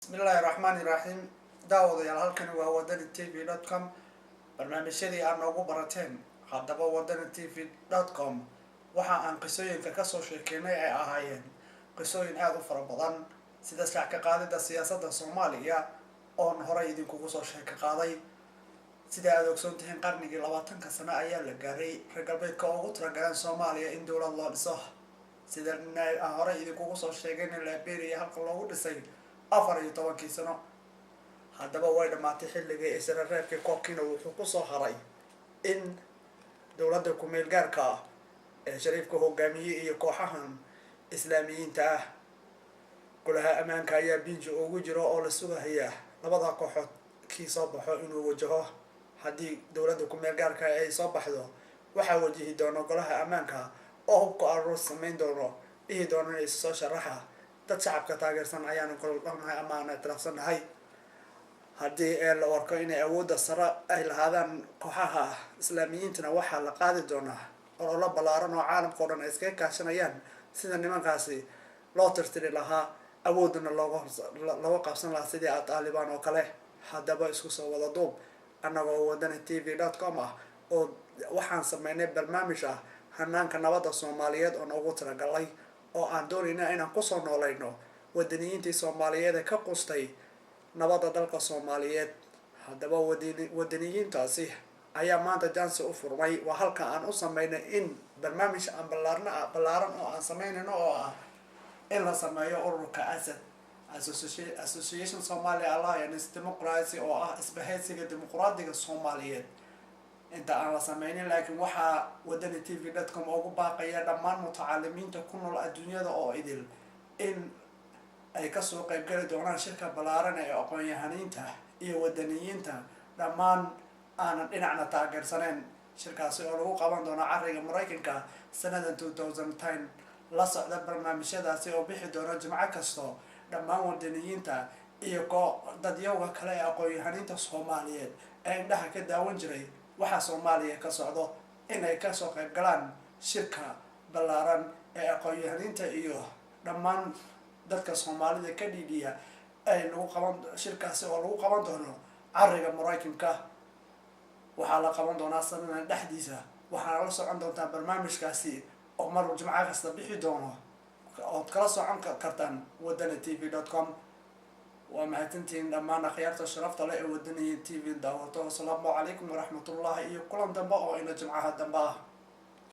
bismillahirrahmanirrahiim daawadayaal halkani waa wadani tv.com barnaamijyadii aan noogu barateen haddaba wadani tv.com waxa aan qisooyinka kasoo sheekeynay ay ahaayeen qisooyin aada u fara badan sida shaac ka qaadida siyaasadda Soomaaliya oon horey idinkugu soo sheeko qaaday sida aad ogsoon tihiin qarnigii 20 sano ayaa la gaaray reer galbeedka ugu talagaleen Soomaaliya in dowlad loo dhiso sida aan horey idinkugu soo sheegay in Liberia halka loogu dhisay 14 sano haddaba way dhamaatay xilligii Israa'iilka kookina wuxuu ku soo haray in dowladda ku meel gaarka ah ee shariifka hogaamiyay iyo kooxahan islaamiyiinta ah golaha amaanka ayaa binjo ugu jiro oo la sugayaa labada kooxood kii soo baxo inuu wajaho haddii dowladda ku meel gaarka ay soo baxdo waxa wajihi doono golaha amaanka oo hubka aroos sameyn doono dhihi doono inay soo sharaxa dad shacabka taageersan ayaanu kordhanahay ama aan tirafsanahay haddii la warko inay awoodda sare ay lahaadaan kooxaha islaamiyiintana waxaa la qaadi doonaa ololo ballaaran oo caalamka oo dhan ay iskaga kaashanayaan sida nimankaasi loo tirtiri lahaa awoodana looga qabsan lahaa sidii Taliban oo kale haddaba isku soo wada duub annagoo wadani tv.com ah oo waxaan sameynay barnaamij ah hanaanka nabadda Soomaaliyeed oo noogu talagalay oo aan doonayna inaan ku soo noolayno wadaniyiintii Soomaaliyeed ee ka qustay nabadda dalka Soomaaliyeed haddaba wadaniyiintaasi ayaa maanta jansi u furmay waa halka aan u sameynay in barnaamij aan ballaaran oo aan sameynayno oo ah in la sameeyo ururka ASAD Association Somali Alliance Democracy oo ah isbahaysiga dimuqraadiga Soomaaliyeed inta aan la sameynin laakiin waxaa wadani tv.com ugu baaqaya dhammaan mutacalimiinta ku nool adduunyada oo idil in ay ka soo qayb gali doonaan shirka ballaaran ee aqoon-yahaniinta iyo wadaniyiinta dhammaan aanan dhinacna taageersaneen shirkaasi oo lagu qaban doono cariga Mareykanka sanada 2010 la socda barnaamijyadaasi oo bixi doona jimco kasto dhammaan wadaniyiinta iyo dadyowga kale ee aqoon-yahaniinta Soomaaliyeed ee indhaha ka daawan jiray waxa Soomaaliya ka socdo in ay ka soo qayb galaan shirka ballaaran ee aqoon-yahaniinta iyo dhammaan dadka Soomaalida ka dhiibiya ay lagu qaban shirkaasi oo lagu qaban doono cariga Mareykanka waxaa la qaban doonaa sanadkan dhexdiisa waxaana la socon doontaa barnaamijkaasi oo mar jimco kasta bixi doono oo kala socon kartaan wadani tv.com waa mahadsantihiin dhammaan akhyaarta sharafta leh ee wadani tv daawato. Assalaamu calaykum waraxmatullaahi iyo kulan dambe oo ina jimcaha dambe ah.